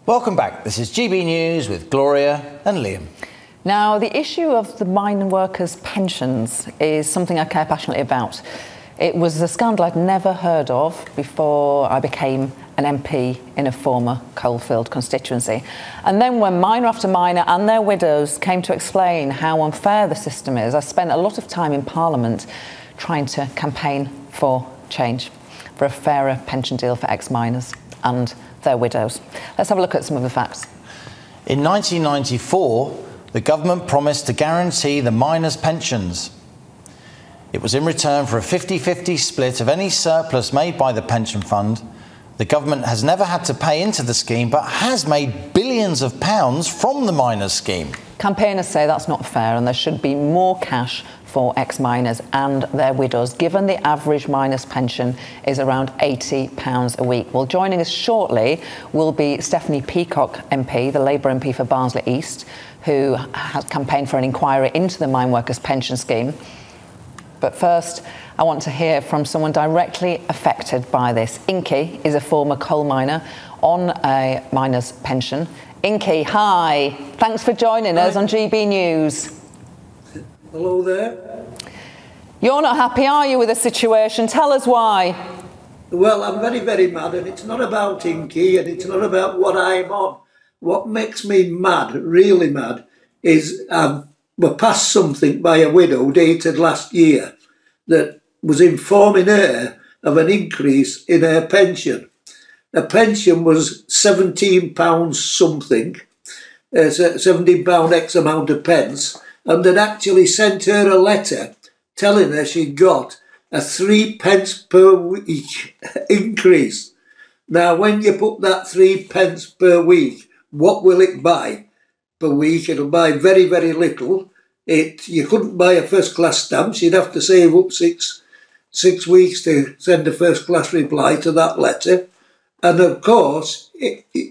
Welcome back. This is GB News with Gloria and Liam. Now, the issue of the mine workers' pensions is something I care passionately about. It was a scandal I'd never heard of before I became an MP in a former coalfield constituency. And then when miner after miner and their widows came to explain how unfair the system is, I spent a lot of time in Parliament trying to campaign for change, for a fairer pension deal for ex-miners and their widows. Let's have a look at some of the facts. In 1994, the government promised to guarantee the miners' pensions. It was in return for a 50-50 split of any surplus made by the pension fund. The government has never had to pay into the scheme, but has made billions of pounds from the miners' scheme. Campaigners say that's not fair and there should be more cash for ex-miners and their widows, given the average miner's pension is around £80 a week. Well, joining us shortly will be Stephanie Peacock MP, the Labour MP for Barnsley East, who has campaigned for an inquiry into the mine workers' pension scheme. But first, I want to hear from someone directly affected by this. Inky is a former coal miner on a miner's pension. Inky, hi. Thanks for joining us on GB News. Hello there. You're not happy, are you, with the situation? Tell us why. Well, I'm very, very mad, and it's not about Inky, and it's not about what I'm on. What makes me mad, really mad, is we're passed something by a widow dated last year that was informing her of an increase in her pension. Her pension was £17 something, £17 X amount of pence, and they'd actually sent her a letter telling her she'd got a 3 pence per week increase. Now, when you put that 3 pence per week, what will it buy per week? It'll buy very, very little. You couldn't buy a first-class stamp. You'd have to save up six weeks to send a first-class reply to that letter. And of course,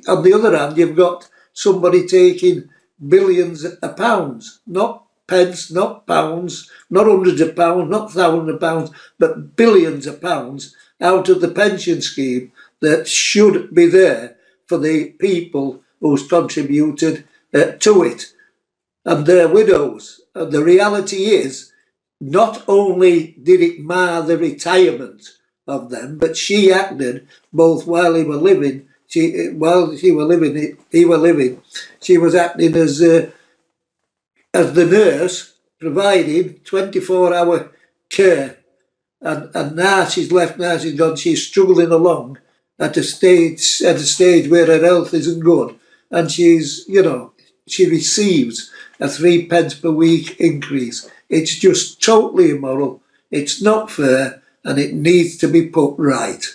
on the other hand, you've got somebody taking billions of pounds, not pence, not pounds, not hundreds of pounds, not thousands of pounds, but billions of pounds out of the pension scheme that should be there for the people who's contributed to it and their widows. And the reality is, not only did it mar the retirement of them, but she acted both while he were living. She was acting as the nurse, providing 24-hour care, and now she's left. Now she's gone. She's struggling along at a stage where her health isn't good, and she receives a 3 pence per week increase. It's just totally immoral. It's not fair, and it needs to be put right.